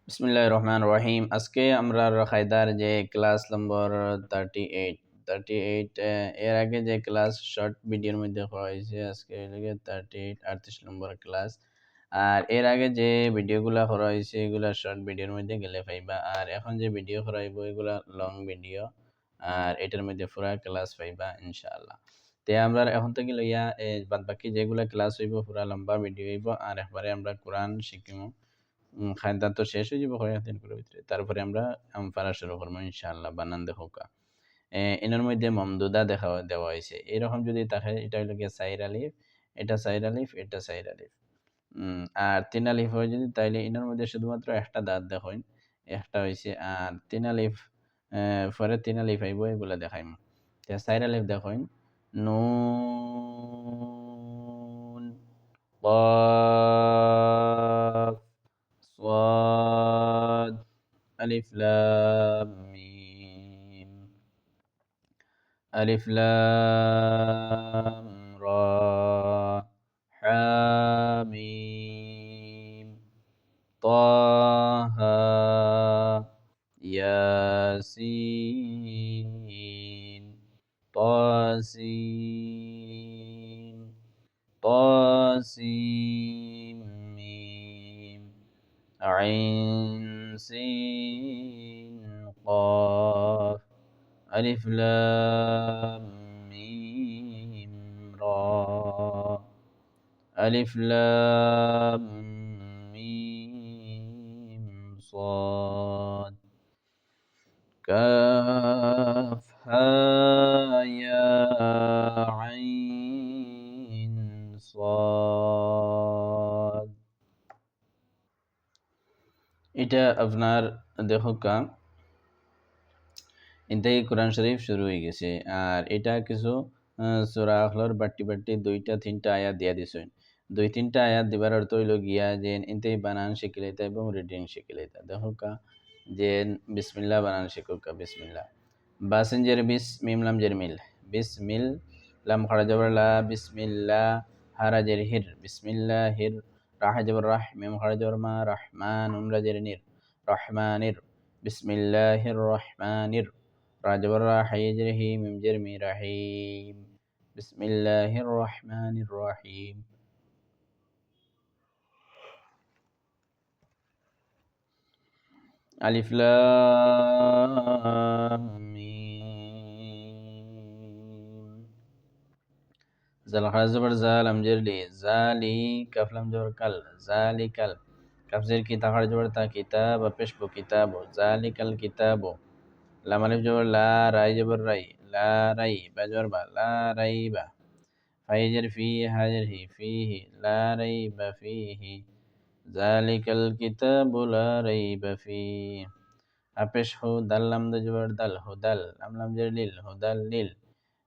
বিসমিল্লাহির রহমানির রহিম। আজকে আমরা কায়দার যে ক্লাস নম্বর 38 এর আগে যে ক্লাস শর্ট ভিডিওর মধ্যে করা হয়েছে, আজকে এদিকে 38 নম্বর ক্লাস। আর এর আগে যে ভিডিওগুলা করা হয়েছে এগুলা শর্ট ভিডিওর মধ্যে গেলে পাইবা, আর এখন যে ভিডিও করা হইব এগুলা লং ভিডিও, আর এটার মধ্যে পুরা ক্লাস পাইবা ইনশাআল্লাহ। তে আমরা এখন থেকে লইয়া বাদ বাকি যেগুলা ক্লাস হইব পুরা লম্বা ভিডিও হইব, আর একবারে আমরা কোরআন শিখিমু। খাদ্যান্ত তো শেষ হয়ে যাবে কয়েকদিন করে ভিতরে, তারপরে আমরা পারা শুরু করবো ইনশাআল্লাহ। বানান দেখোকা এনার মধ্যে মমদুদা দেওয়া হয়েছে এরকম যদি থাকে, এটা হইলো গিয়ে সাইর আলিফ, এটা সাইর আলিফ, এটা সাইর আলিফ। আর তিন আলিফ হয় যদি, তাইলে এনার মধ্যে শুধুমাত্র একটা দাঁত দেখেন, একটা হয়েছে। আর তিন আলিফ পরে তিন আলিফ আইব, এগুলা দেখাইম। সাইর আলিফ দেখেন, নুন, قاف, صاد, ألف لام ميم، ألف لام را، حاميم، طه، ياسين، طاسين، طاسيم ميم، عين سين قاف، ألف لام ميم را، ألف لام ميم صاد، كاف ها يا عين صاد। এটা আপনার দেখো এতেই কোরআন শরীফ শুরু হয়ে গেছে। আর এটা কিছু সূরা আখলার বাট্টি বাট্টি দুইটা তিনটা আয়াত দিয়া দিছেন। দুই তিনটা আয়াত দিবার অর্থ হইল গিয়া যে এতেই বানান শিখে লইতা এবং রিডিং শিখে লইতা। দেখো যে বিসমিল্লাহ বানান শিখো বিসমিল্লাহ। বাসেঞ্জের বিস, মিম লাম জের মিল, বিসমিল, লাম খাড়া জবর লা, বিসমিল্লাহ, হারা জের হির, বিসমিল্লাহির, রাহা জবর রাহ, মিম খাড়া জবর মা, রহমান, উমরা জের নির, রহমানির, বিসমিল্লাহির রহমানির, রাজবর রাহি, মিম জের মি, রাহিম, বিসমিল্লাহির রহমানির রহিম। আলিফ লাম মিম, জাল খারা জবর জা, লাম জের লি, জালি, কাফ লাম জবর কাল, জালিকাল, কাফ জের কি, তা খারা জবর তা, কিতাব পেশ বো, কিতাব, জালিকাল কিতাব, লাম আলিফ জবর লা, রাই জবর রাই, লা রাই, বা জবর বা, লা রাইবা, ফাইজের ফি, হাজের হি, ফিহি, লা রাইবা ফিহি, জালিকাল কিতাবু লা রাইবা ফিহি। আপেশ হু, দাল লাম জবর দাল, হুদাল, লাম লাম জের লিল, হুদাল লিল,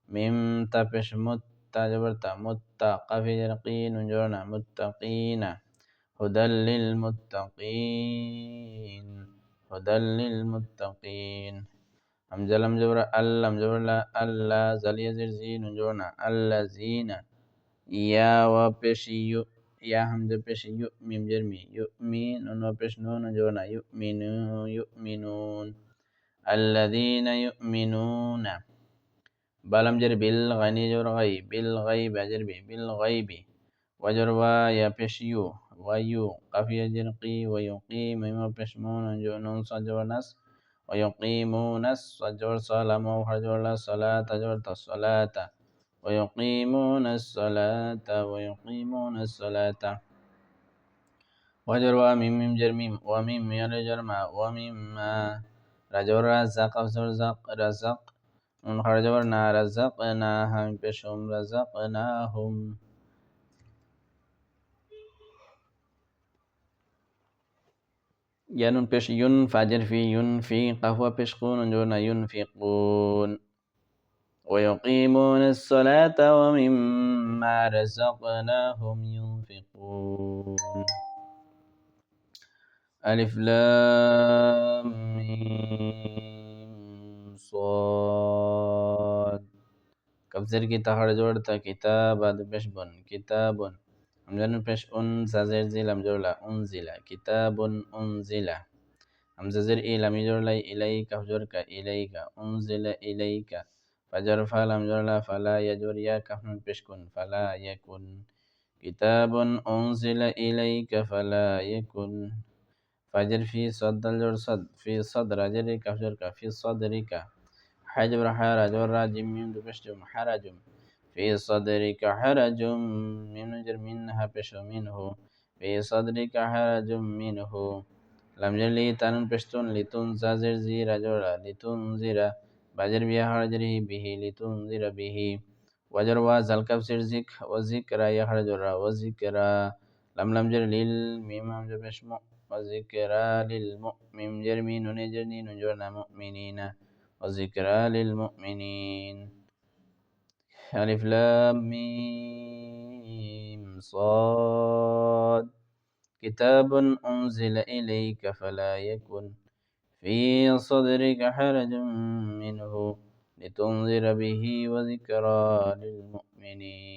মিম তাপেশ মুত, তা জবর তা, মুত্তা, কাফি জের কি, নুন জবর না, মুত্তাকিনা, হুদাল লিল মুত্তাকিন, হুদাল লিল মুত্তাকিন। হামজা লাম জবর আল, লাম জবর লা, আল্লাহ, জালিয়া জের জি, নুন জবর না, আল্লাযিনা, ইয়া ওয়া পেশ ইউ, ইয়া হামজা পেশ ইউ, মিম জের মি, ইউ মি, নুন ওয়া পেশ নুন, নুন জবর না, ইউমিনু, ইউমিনুন, আল্লাযিনা ইউমিনুনা। বালাম জের বিল, গানি জবর গাই, বিল গাইব, জের বি, বিল গাইবি, ওয়াজর ওয়া, ইয়া পেশ ইউ, ওয়া ইউ, কাফিয়া জের কি, ওয়া ইউকিম, মিম ওয়া পেশ মুন, নুন সাদ জবর নাস, ওয়া ইউকিমুনাস, সাদ জবর সা, লাম ওয়া হা জবর লা, সালাতা জবর তা, সালাতা, ওয়া ইউকিমুনাস সালাতা, ওয়া ইউকিমুনাস সালাতা। ওয়াজর ওয়া মিম, মিম জের মিম, ওয়া মিম মিয়ালে জের মা, ওয়া মিম মা, রাজবর রাজাক, কাফ জবর জাক, রাজাক, নুন খাড়া জবর না, রাজাক না, হাম পেশ হুম, রাজাক না হুম। ইয়ানুন পেশ ইউন, ফাজের ফি, ইউন ফি, কাফওয়া পেশ কুন, জবর না, ইউন ফি কুন, ويقيمون الصلاة ومما رزقناهم ينفقون. ألف لام ميم صاد، كفزر کی تخر جوڑتا، كتاب پیش بن، كتاب، همزن پیش ان، سازر زیل همجولا، انزلا، كتاب انزلا، همزة زر لم يجر لي إليك هجرك إليك أنزل إليك فجر فلم جر لا فلا يجر يا كفن بشكن فلا يكن كتاب أنزل إليك فلا يكن فجر في صد الجر صد في صدر جرك هجرك في صدرك حجر حرج والراج من بشتم حرج في صدرك حرج من جر منها بش منه في صدرك حرج منه لم جر تنن بشتون لتنزر زيرا جرا لتنذر بجر بها حرجره به لتنذر به وجر وازل كبسر زك وذكرى يخرج را وذكرى لم جر للميم همجر بشمو وذكرى للمؤمن جر مين نجر نين جرنا مؤمنين وذكرى للمؤمنين ألف لام ميم صاد كتاب أنزل إليك فلا يكن في صدرك حرج منه لتنذر به وذكرى للمؤمنين